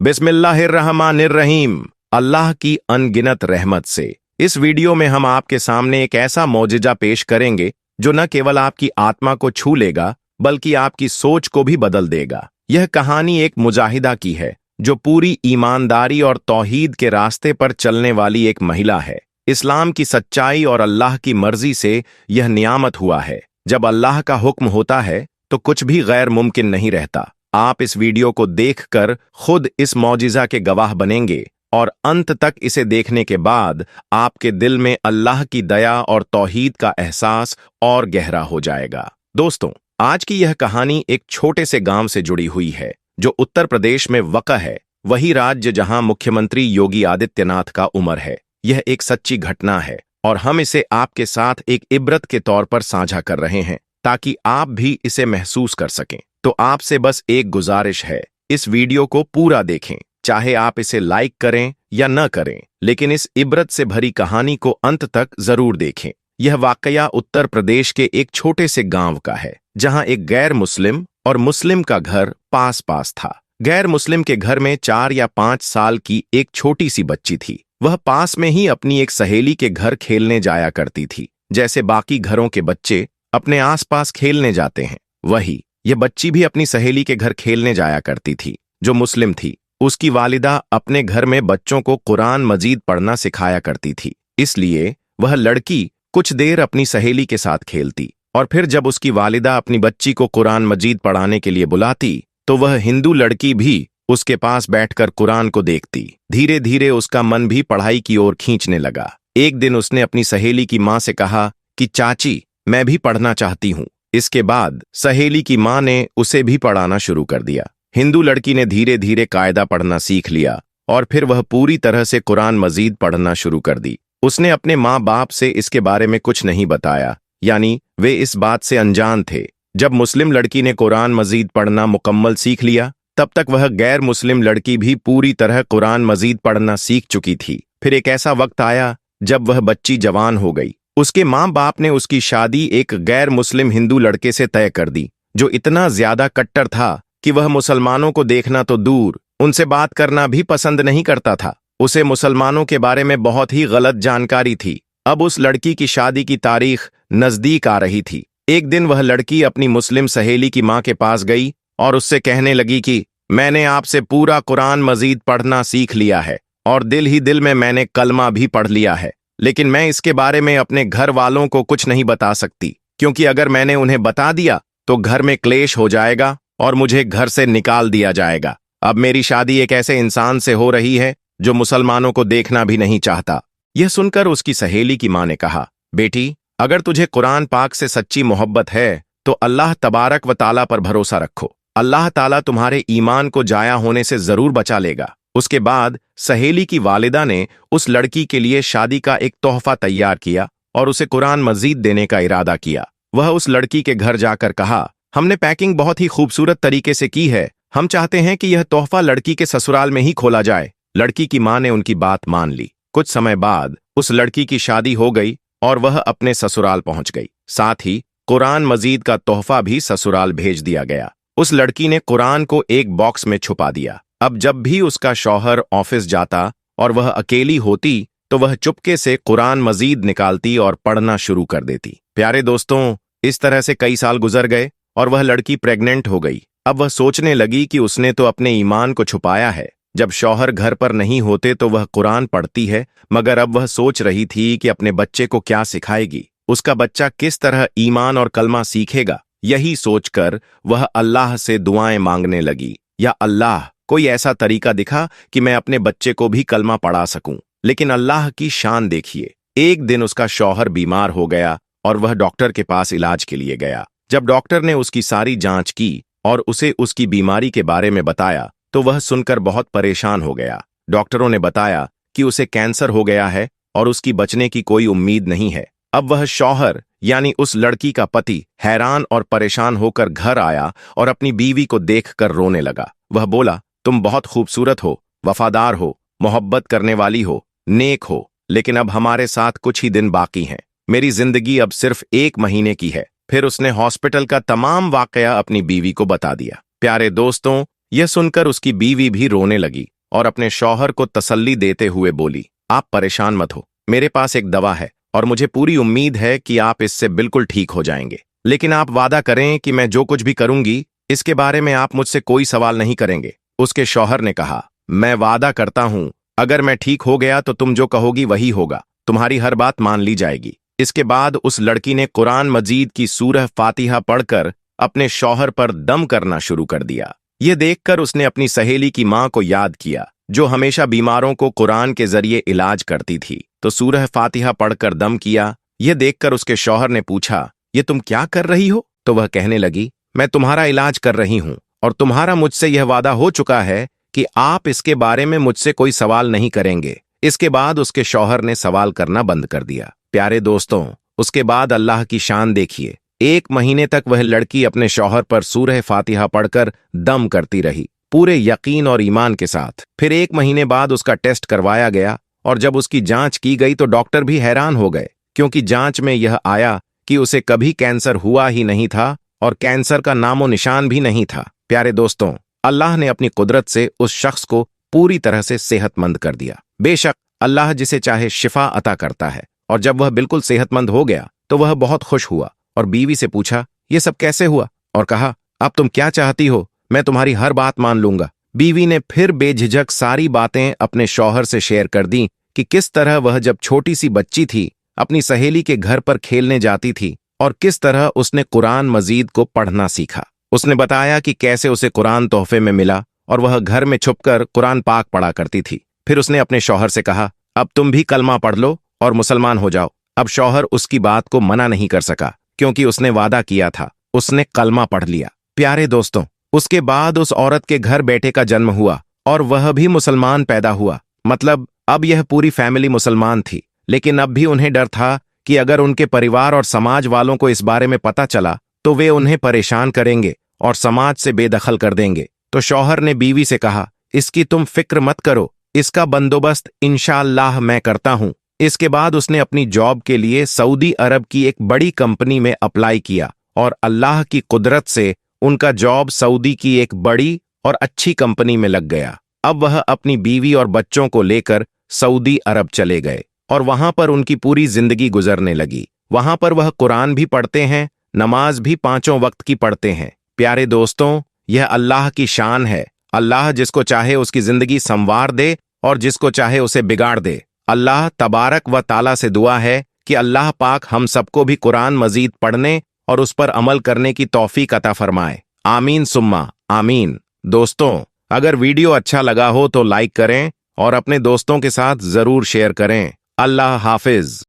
बिस्मिल्लाहिर्रहमानिर्रहीम। अल्लाह की अनगिनत रहमत से इस वीडियो में हम आपके सामने एक ऐसा मौजिज़ा पेश करेंगे जो न केवल आपकी आत्मा को छू लेगा बल्कि आपकी सोच को भी बदल देगा। यह कहानी एक मुजाहिदा की है जो पूरी ईमानदारी और तौहीद के रास्ते पर चलने वाली एक महिला है। इस्लाम की सच्चाई और अल्लाह की मर्जी से यह नियामत हुआ है। जब अल्लाह का हुक्म होता है तो कुछ भी गैर मुमकिन नहीं रहता। आप इस वीडियो को देखकर खुद इस मौजिज़ा के गवाह बनेंगे और अंत तक इसे देखने के बाद आपके दिल में अल्लाह की दया और तौहीद का एहसास और गहरा हो जाएगा। दोस्तों, आज की यह कहानी एक छोटे से गांव से जुड़ी हुई है जो उत्तर प्रदेश में वाक़ा है, वही राज्य जहां मुख्यमंत्री योगी आदित्यनाथ का उम्र है। यह एक सच्ची घटना है और हम इसे आपके साथ एक इबरत के तौर पर साझा कर रहे हैं ताकि आप भी इसे महसूस कर सकें। तो आपसे बस एक गुजारिश है, इस वीडियो को पूरा देखें, चाहे आप इसे लाइक करें या न करें, लेकिन इस इबरत से भरी कहानी को अंत तक जरूर देखें। यह वाकया उत्तर प्रदेश के एक छोटे से गांव का है जहां एक गैर मुस्लिम और मुस्लिम का घर पास पास था। गैर मुस्लिम के घर में 4 या 5 साल की एक छोटी सी बच्ची थी। वह पास में ही अपनी एक सहेली के घर खेलने जाया करती थी, जैसे बाकी घरों के बच्चे अपने आसपास खेलने जाते हैं। वही यह बच्ची भी अपनी सहेली के घर खेलने जाया करती थी जो मुस्लिम थी। उसकी वालिदा अपने घर में बच्चों को कुरान मजीद पढ़ना सिखाया करती थी, इसलिए वह लड़की कुछ देर अपनी सहेली के साथ खेलती और फिर जब उसकी वालिदा अपनी बच्ची को कुरान मजीद पढ़ाने के लिए बुलाती तो वह हिंदू लड़की भी उसके पास बैठकर कुरान को देखती। धीरे धीरे उसका मन भी पढ़ाई की ओर खींचने लगा। एक दिन उसने अपनी सहेली की मां से कहा कि चाची, मैं भी पढ़ना चाहती हूं। इसके बाद सहेली की मां ने उसे भी पढ़ाना शुरू कर दिया। हिंदू लड़की ने धीरे धीरे कायदा पढ़ना सीख लिया और फिर वह पूरी तरह से कुरान मजीद पढ़ना शुरू कर दी। उसने अपने माँ बाप से इसके बारे में कुछ नहीं बताया, यानी वे इस बात से अनजान थे। जब मुस्लिम लड़की ने कुरान मजीद पढ़ना मुकम्मल सीख लिया, तब तक वह गैर मुस्लिम लड़की भी पूरी तरह कुरान मजीद पढ़ना सीख चुकी थी। फिर एक ऐसा वक्त आया जब वह बच्ची जवान हो गई। उसके माँ बाप ने उसकी शादी एक गैर मुस्लिम हिंदू लड़के से तय कर दी जो इतना ज्यादा कट्टर था कि वह मुसलमानों को देखना तो दूर, उनसे बात करना भी पसंद नहीं करता था। उसे मुसलमानों के बारे में बहुत ही गलत जानकारी थी। अब उस लड़की की शादी की तारीख नजदीक आ रही थी। एक दिन वह लड़की अपनी मुस्लिम सहेली की माँ के पास गई और उससे कहने लगी कि मैंने आपसे पूरा कुरान मजीद पढ़ना सीख लिया है और दिल ही दिल में मैंने कलमा भी पढ़ लिया है, लेकिन मैं इसके बारे में अपने घर वालों को कुछ नहीं बता सकती, क्योंकि अगर मैंने उन्हें बता दिया तो घर में क्लेश हो जाएगा और मुझे घर से निकाल दिया जाएगा। अब मेरी शादी एक ऐसे इंसान से हो रही है जो मुसलमानों को देखना भी नहीं चाहता। यह सुनकर उसकी सहेली की मां ने कहा, बेटी, अगर तुझे कुरान पाक से सच्ची मोहब्बत है तो अल्लाह तबारक व ताला पर भरोसा रखो। अल्लाह ताला तुम्हारे ईमान को जाया होने से जरूर बचा लेगा। उसके बाद सहेली की वालिदा ने उस लड़की के लिए शादी का एक तोहफा तैयार किया और उसे कुरान मजीद देने का इरादा किया। वह उस लड़की के घर जाकर कहा, हमने पैकिंग बहुत ही खूबसूरत तरीके से की है, हम चाहते हैं कि यह तोहफा लड़की के ससुराल में ही खोला जाए। लड़की की मां ने उनकी बात मान ली। कुछ समय बाद उस लड़की की शादी हो गई और वह अपने ससुराल पहुंच गई। साथ ही कुरान मजीद का तोहफा भी ससुराल भेज दिया गया। उस लड़की ने कुरान को एक बॉक्स में छुपा दिया। अब जब भी उसका शौहर ऑफिस जाता और वह अकेली होती तो वह चुपके से कुरान मजीद निकालती और पढ़ना शुरू कर देती। प्यारे दोस्तों, इस तरह से कई साल गुजर गए और वह लड़की प्रेग्नेंट हो गई। अब वह सोचने लगी कि उसने तो अपने ईमान को छुपाया है, जब शौहर घर पर नहीं होते तो वह कुरान पढ़ती है, मगर अब वह सोच रही थी कि अपने बच्चे को क्या सिखाएगी, उसका बच्चा किस तरह ईमान और कलमा सीखेगा। यही सोचकर वह अल्लाह से दुआएं मांगने लगी, या अल्लाह, कोई ऐसा तरीका दिखा कि मैं अपने बच्चे को भी कलमा पढ़ा सकूं। लेकिन अल्लाह की शान देखिए, एक दिन उसका शौहर बीमार हो गया और वह डॉक्टर के पास इलाज के लिए गया। जब डॉक्टर ने उसकी सारी जांच की और उसे उसकी बीमारी के बारे में बताया तो वह सुनकर बहुत परेशान हो गया। डॉक्टरों ने बताया कि उसे कैंसर हो गया है और उसकी बचने की कोई उम्मीद नहीं है। अब वह शौहर यानी उस लड़की का पति हैरान और परेशान होकर घर आया और अपनी बीवी को देखकर रोने लगा। वह बोला, तुम बहुत खूबसूरत हो, वफादार हो, मोहब्बत करने वाली हो, नेक हो, लेकिन अब हमारे साथ कुछ ही दिन बाकी हैं। मेरी जिंदगी अब सिर्फ 1 महीने की है। फिर उसने हॉस्पिटल का तमाम वाकया अपनी बीवी को बता दिया। प्यारे दोस्तों, यह सुनकर उसकी बीवी भी रोने लगी और अपने शौहर को तसल्ली देते हुए बोली, आप परेशान मत हो, मेरे पास एक दवा है और मुझे पूरी उम्मीद है कि आप इससे बिल्कुल ठीक हो जाएंगे। लेकिन आप वादा करें कि मैं जो कुछ भी करूंगी इसके बारे में आप मुझसे कोई सवाल नहीं करेंगे। उसके शौहर ने कहा, मैं वादा करता हूं, अगर मैं ठीक हो गया तो तुम जो कहोगी वही होगा, तुम्हारी हर बात मान ली जाएगी। इसके बाद उस लड़की ने कुरान मजीद की सूरह फातिहा पढ़कर अपने शौहर पर दम करना शुरू कर दिया। ये देखकर उसने अपनी सहेली की मां को याद किया, जो हमेशा बीमारों को कुरान के जरिए इलाज करती थी, तो सूरह फातिहा पढ़कर दम किया। यह देखकर उसके शौहर ने पूछा, ये तुम क्या कर रही हो? तो वह कहने लगी, मैं तुम्हारा इलाज कर रही हूं और तुम्हारा मुझसे यह वादा हो चुका है कि आप इसके बारे में मुझसे कोई सवाल नहीं करेंगे। इसके बाद उसके शौहर ने सवाल करना बंद कर दिया। प्यारे दोस्तों, उसके बाद अल्लाह की शान देखिए। 1 महीने तक वह लड़की अपने शौहर पर सूरह फातिहा पढ़कर दम करती रही, पूरे यकीन और ईमान के साथ। फिर 1 महीने बाद उसका टेस्ट करवाया गया और जब उसकी जांच की गई तो डॉक्टर भी हैरान हो गए, क्योंकि जांच में यह आया कि उसे कभी कैंसर हुआ ही नहीं था और कैंसर का नामो निशान भी नहीं था। प्यारे दोस्तों, अल्लाह ने अपनी कुदरत से उस शख्स को पूरी तरह से सेहतमंद कर दिया। बेशक अल्लाह जिसे चाहे शिफा अता करता है, और जब वह बिल्कुल सेहतमंद हो गया तो वह बहुत खुश हुआ और बीवी से पूछा, ये सब कैसे हुआ? और कहा, अब तुम क्या चाहती हो, मैं तुम्हारी हर बात मान लूंगा। बीवी ने फिर बेझिझक सारी बातें अपने शौहर से शेयर कर दी कि किस तरह वह जब छोटी सी बच्ची थी अपनी सहेली के घर पर खेलने जाती थी और किस तरह उसने कुरान मजीद को पढ़ना सीखा। उसने बताया कि कैसे उसे कुरान तोहफे में मिला और वह घर में छुपकर कुरान पाक पढ़ा करती थी। फिर उसने अपने शौहर से कहा, अब तुम भी कलमा पढ़ लो और मुसलमान हो जाओ। अब शौहर उसकी बात को मना नहीं कर सका, क्योंकि उसने वादा किया था। उसने कलमा पढ़ लिया। प्यारे दोस्तों, उसके बाद उस औरत के घर बेटे का जन्म हुआ और वह भी मुसलमान पैदा हुआ। मतलब अब यह पूरी फैमिली मुसलमान थी, लेकिन अब भी उन्हें डर था कि अगर उनके परिवार और समाज वालों को इस बारे में पता चला तो वे उन्हें परेशान करेंगे और समाज से बेदखल कर देंगे। तो शौहर ने बीवी से कहा, इसकी तुम फिक्र मत करो, इसका बंदोबस्त इंशाअल्लाह मैं करता हूं। इसके बाद उसने अपनी जॉब के लिए सऊदी अरब की एक बड़ी कंपनी में अप्लाई किया और अल्लाह की कुदरत से उनका जॉब सऊदी की एक बड़ी और अच्छी कंपनी में लग गया। अब वह अपनी बीवी और बच्चों को लेकर सऊदी अरब चले गए और वहां पर उनकी पूरी जिंदगी गुजरने लगी। वहां पर वह कुरान भी पढ़ते हैं, नमाज भी 5 वक्त की पढ़ते हैं। प्यारे दोस्तों, यह अल्लाह की शान है। अल्लाह जिसको चाहे उसकी जिंदगी संवार दे और जिसको चाहे उसे बिगाड़ दे। अल्लाह तबारक व ताला से दुआ है कि अल्लाह पाक हम सबको भी कुरान मजीद पढ़ने और उस पर अमल करने की तौफीक अता फरमाए। आमीन सुम्मा आमीन। दोस्तों, अगर वीडियो अच्छा लगा हो तो लाइक करें और अपने दोस्तों के साथ जरूर शेयर करें। अल्लाह हाफिज।